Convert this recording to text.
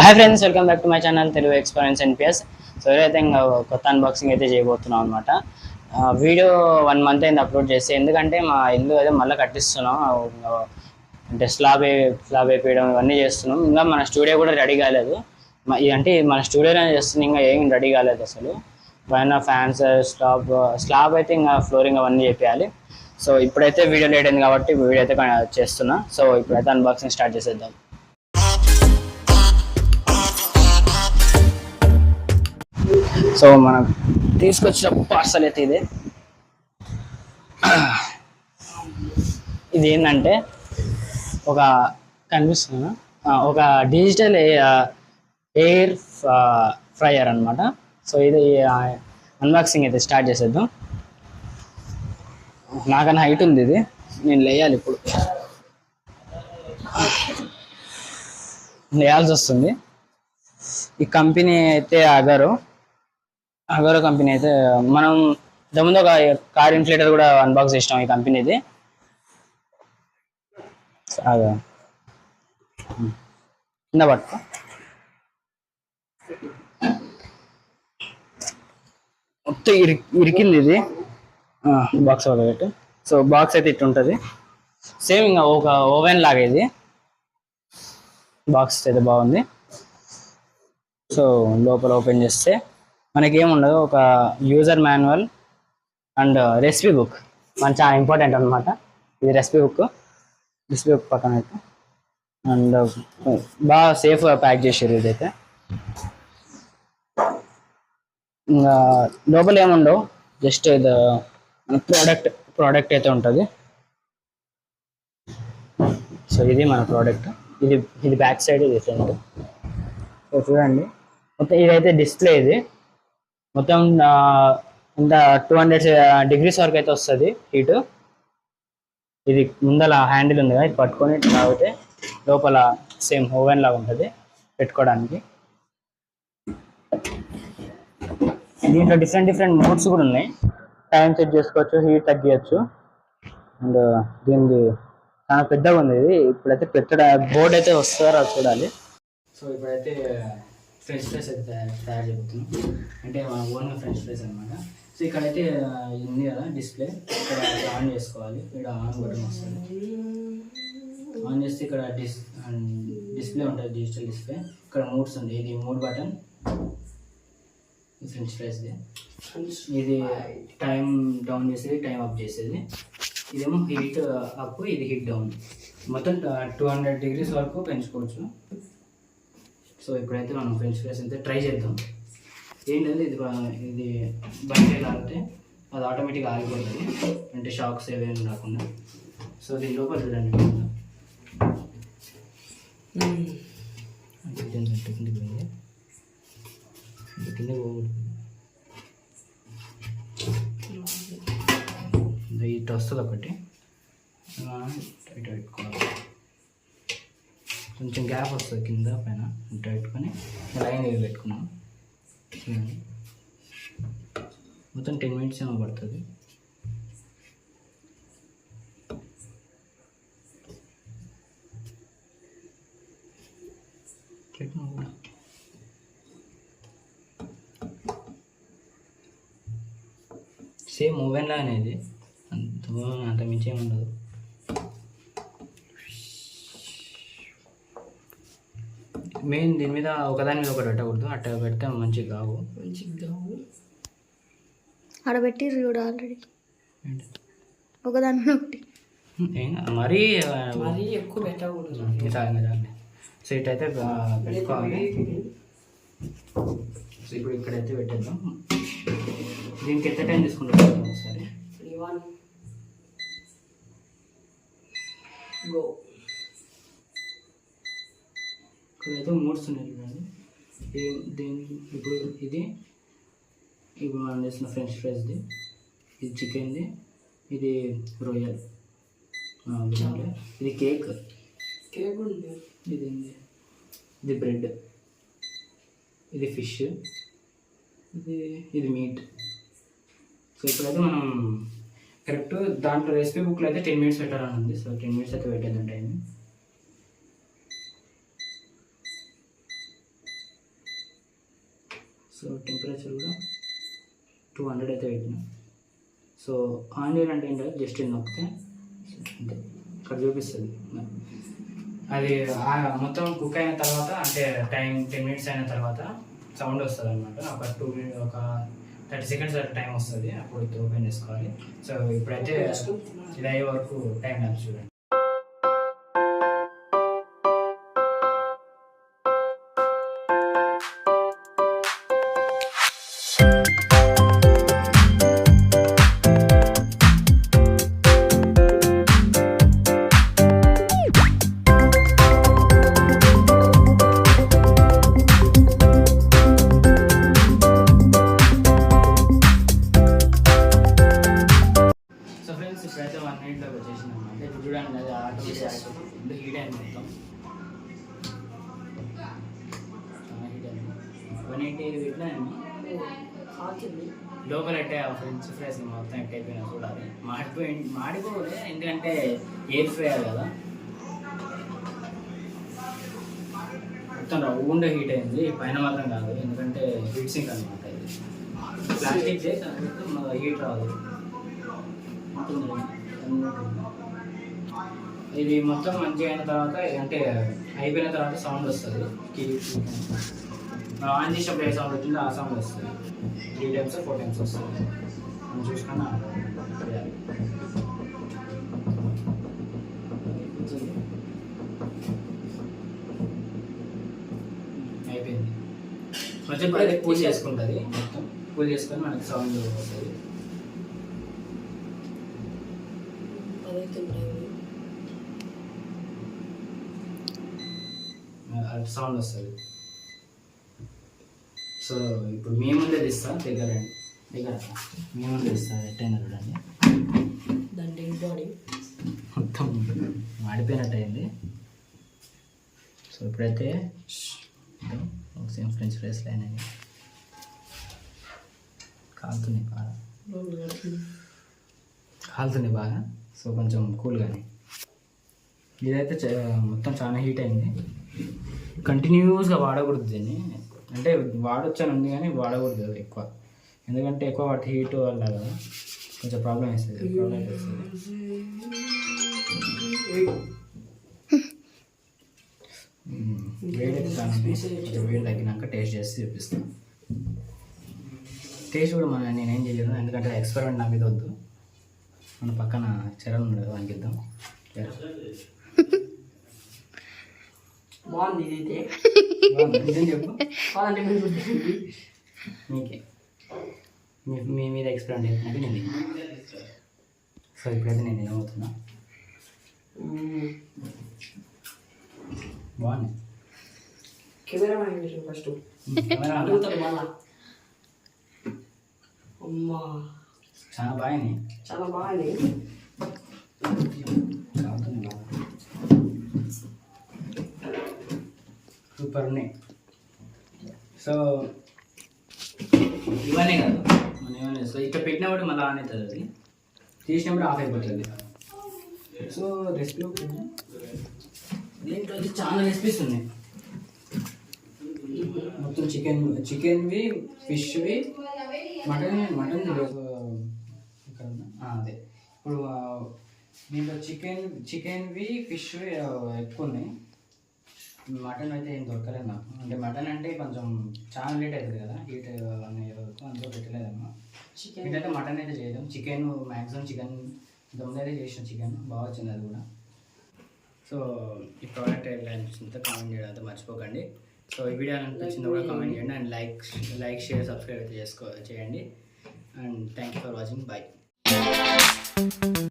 Hi friends, welcome back to my channel Telugu experience NPS. So అయితే ఇంకా కొత్త unboxing అయితే చేయబోతున్నాం అనమాట. వీడియో 1 month అయింది అప్లోడ్ చేసి, ఎందుకంటే మా ఇల్లు అయితే మళ్ళీ కట్టిస్తున్నాం. అంటే స్లాబ్ వేయడం ఇవన్నీ చేస్తున్నాం. ఇంకా మన స్టూడియో కూడా రెడీ కాలేదు. అంటే మన స్టూడియోనే చేస్తున్నాం, ఇంకా ఏం రెడీ కాలేదు అసలు. పైన ఫ్యాన్స్, స్లాబ్ అయితే ఇంకా ఫ్లోరింగ్ అవన్నీ చేయాలి. సో ఇప్పుడైతే వీడియో లేట్ అయింది కాబట్టి వీడియో అయితే చేస్తున్నా. సో ఇప్పుడైతే అన్బాక్సింగ్ స్టార్ట్ చేసేద్దాం. సో మనం తీసుకొచ్చిన పార్సల్ అయితే ఇది ఏంటంటే ఒక కనిపిస్తుంది, ఒక డిజిటల్ ఎయిర్ ఫ్రైయర్ అనమాట. సో ఇది అన్బాక్సింగ్ అయితే స్టార్ట్ చేసేద్దాం. నాకన్నా హైట్ ఉంది, ఇది నేను లేయాలి, ఇప్పుడు లేయాల్సి వస్తుంది. ఈ కంపెనీ అయితే అగరో కంపెనీ అయితే మనం ఇంతకుముందు ఒక కార్ ఇన్ఫ్లేటర్ కూడా అన్బాక్స్ చేసినాం ఈ కంపెనీది. కింద పట్టుకో. మొత్తం ఇరికింది ఇది బాక్స్ వల్ల పెట్టి. సో బాక్స్ అయితే ఇట్లా ఉంటుంది, సేమ్ ఇంకా ఒక ఓవెన్ లాగా ఇది. బాక్స్ అయితే బాగుంది. సో లోపల ఓపెన్ చేస్తే మనకి ఏముండదు, ఒక user manual and recipe book. మనకి చాలా ఇంపార్టెంట్ అనమాట ఇది రెసిపీ బుక్ పక్కన అయితే. అండ్ బాగా సేఫ్గా ప్యాక్ చేసారు ఇదైతే. ఇంకా లోపల ఏముండవు, జస్ట్ ఇది ప్రోడక్ట్ అయితే ఉంటుంది. సో ఇది మన ప్రోడక్ట్. ఇది బ్యాక్ సైడ్, ఇది ఫ్రంట్. సో చూడండి, మొత్తం ఇదైతే డిస్ప్లే. ఇది మొత్తం ఇంత 200 degrees వరకు అయితే వస్తుంది హీట్. ఇది ముందల హ్యాండిల్ ఉంది కదా, ఇది పట్టుకొని తాగితే లోపల సేమ్ ఓవెన్ లాగా ఉంటుంది పెట్టుకోవడానికి. దీంట్లో డిఫరెంట్ మోడ్స్ కూడా ఉన్నాయి. టైం సెట్ చేసుకోవచ్చు, హీట్ తగ్గించచ్చు. అండ్ దీనిది చాలా పెద్దగా ఉంది. ఇది ఇప్పుడైతే బోర్డు అయితే వస్తారో అది చూడాలి. సో ఇప్పుడైతే ఫ్రెంచ్ ఫ్రైస్ అయితే తయారు చేస్తున్నాం, అంటే మన ఓన్గా ఫ్రెంచ్ ఫ్రైస్ అనమాట. సో ఇక్కడైతే ఉంది కదా డిస్ప్లే, ఇక్కడ ఆన్ చేసుకోవాలి. ఇక్కడ ఆన్ బటన్ వస్తుంది, ఆన్ చేస్తే ఇక్కడ డిస్ప్లే ఉంటుంది, డిజిటల్ డిస్ప్లే. ఇక్కడ మూడ్స్ ఉంది, ఇది మూడ్ బటన్. ఫ్రెంచ్ ఫ్రైస్ది ఇది టైం డౌన్ చేసేది, టైం అప్ చేసేది. ఇదేమో హీట్ అప్, ఇది హీట్ డౌన్. మొత్తం 200 degrees వరకు పెంచుకోవచ్చు. సో ఇప్పుడైతే మనం ఫ్రెంచ్ ఫ్రైస్ అయితే ట్రై చేద్దాం. ఏంటంటే ఇది బయట లాగితే అది ఆటోమేటిక్గా ఆగిపోతుంది, అంటే షాక్స్ ఏవేమి రాకుండా. సో దీని లోపల చూడండి, కింద ఇటు వస్తుంది ఒకటి, ఇటు పెట్టుకోవాలి. కొంచెం గ్యాప్ వస్తుంది కింద పైన, ఇటు పెట్టుకొని లైన్ ఇవి పెట్టుకున్నాం. మొత్తం 10 minutes ఏమో పడుతుంది. సేమ్ ఓవెన్ లాగానే ఇది, అంత మించి ఏమి ఉండదు. మెయిన్ దీని మీద ఒకదాని మీద ఒకటి పెట్టకూడదు, అట్లా పెడితే మంచిగా కావు. ఆడబెట్టి చూడు ఆల్రెడీ ఒకదాని మీద ఒకటి, మరీ ఎక్కువ పెట్టకూడదు. సో ఇటైతే పెట్టుకోవాలి. సో ఇప్పుడు ఇక్కడైతే పెట్టేద్దాం. దీనికి ఎంత టైం తీసుకుంటాం ఒకసారి. ఇక్కడైతే మూడ్స్ ఉన్నాయి చూడండి. ఇప్పుడు మనం చేసిన ఫ్రెంచ్ ఫ్రైస్ది, ఇది చికెన్ది, ఇది రొయ్యల్, ఇది కేక్ ఉంది, ఇది బ్రెడ్, ఇది ఫిష్, ఇది మీట్. సో ఇప్పుడైతే మనం కరెక్ట్ దాంట్లో రెసిపీ బుక్లో అయితే 10 minutes పెట్టాలని ఉంది. సో 10 minutes అయితే పెట్టేద్దాం టైం. సో టెంపరేచర్ కూడా 200 అయితే పెట్టినా. సో ఆన్ చేయాలంటే ఏంటంటే జస్ట్ ఇది నొక్కితే అంటే ఇక్కడ చూపిస్తుంది అది మొత్తం కుక్ అయిన తర్వాత, అంటే టైం 10 minutes అయిన తర్వాత సౌండ్ వస్తుంది అనమాట. ఒక 30 seconds టైం వస్తుంది, అప్పుడు ఓపెన్ చేసుకోవాలి. సో ఇప్పుడైతే ఇది అయ్యే వరకు టైం లేదు చూడండి. ఇప్పుడైతే 1 minute వచ్చేసింది అనమాట. ఇప్పుడు చూడండి అది ఆటోమేటిక్ ఫుడ్ హీట్ అయింది, మొత్తం చాలా హీట్ అయింది. 180 పెట్టినా లోపల అంటే ఫ్రెంచ్ ఫ్రైస్ మొత్తం ఎట్ అయిపోయినా చూడాలి. మాడిపోలే, ఎందుకంటే ఎయిర్ ఫ్రైయర్ కదా, మొత్తం రౌండ్ హీట్ అయింది. పైన మాత్రం కాదు, ఎందుకంటే హీట్ సింక్ అనమాట. ఇది ప్లాస్టిక్ హీట్ రాదు. ఇది మొత్తం మంచిగా అయిన తర్వాత, అంటే అయిపోయిన తర్వాత సౌండ్ వస్తుంది. ఆన్ చేసినప్పుడు ఏ సౌండ్ వచ్చిందో ఆ సౌండ్ వస్తుంది. 3 times 4 times వస్తుంది. మనం చూసుకున్నా అయిపోయింది. కొంచెం అయితే కూల్ చేసుకుంటుంది, మొత్తం కూల్ చేసుకొని మనకి సౌండ్ వస్తుంది. సౌండ్ వస్తుంది. సో ఇప్పుడు మీ ముందే తీస్తా, దగ్గర మీ ముందే తీస్తా. ఎట్టయినా చూడండి, మొత్తం మాడిపోయినట్టు అయింది. సో ఇప్పుడైతే సేమ్ ఫ్రెంచ్ ఫ్రైస్ అయినాయి, కాలుతున్నాయి బాగా. సో కొంచెం కూల్గానే. ఇదైతే మొత్తం చాలా హీట్ అయింది. కంటిన్యూస్గా వాడకూడదు దీన్ని, అంటే వాడొచ్చని ఉంది కానీ వాడకూడదు ఎక్కువ, ఎందుకంటే ఎక్కువ వాటి హీట్ వల్ల కదా కొంచెం ప్రాబ్లం వస్తుంది. వేడి కొంచెం వేడి తగ్గినాక టేస్ట్ చేసి చూపిస్తాను. టేస్ట్ కూడా నేనేం చేయలేదు, ఎందుకంటే ఎక్స్పెరిమెంట్ నా మీద వద్దు. మన పక్కన చరణ్ ఉన్నాడు, వానికి ఇద్దాం. బాగుంది ఇదైతే. చెప్పు మీకే, మీ మీద ఎక్స్పెరిమెంట్ చేసినట్టు నేను. సో ఇప్పుడైతే నేను ఏమవుతున్నా, బాగుంది. కెమెరా ఫస్ట్ అడుగుతాడు మళ్ళా. అమ్మా చాలా బాగుంది, చాలా బాగుంది. సూపర్ ఉన్నాయి. సో ఇవన్నీ కాదు, మనం ఏమైనా సో ఇక్కడ పెట్టినప్పుడు మళ్ళీ ఆన్ అవుతుంది, అది తీసినప్పుడు ఆఫ్ అయిపోతుంది. సో రెసిపీ దీంట్లో చాలా రెసిపీస్ ఉన్నాయి. మొత్తం చికెన్వి, ఫిష్వి, మటన్ ఇక్కడ అదే. ఇప్పుడు దీంట్లో చికెన్వి, ఫిష్వి ఎక్కువ ఉన్నాయి. మటన్ అయితే ఏం దొరకలేదు నాకు, అంటే మటన్ అంటే కొంచెం చాలా లేట్ అవుతుంది కదా, హీట్ అనే వరకు, అందులో పెట్టలేదమ్మా. చికెన్ అయితే మటన్ అయితే చేయలేం. చికెన్ మ్యాక్సిమం చికెన్ దమ్ములు అయితే చేసిన చికెన్ బాగా వచ్చింది అది కూడా. సో ఈ ప్రోడక్ట్ ఎలా అనిపించిందో కామెంట్ చేయడం అయితే మర్చిపోకండి. సో ఈ వీడియో అనిపించిందో కూడా కామెంట్ చేయండి, అండ్ లైక్ షేర్ సబ్స్క్రైబ్ అయితే చేయండి. And thank you for watching. Bye.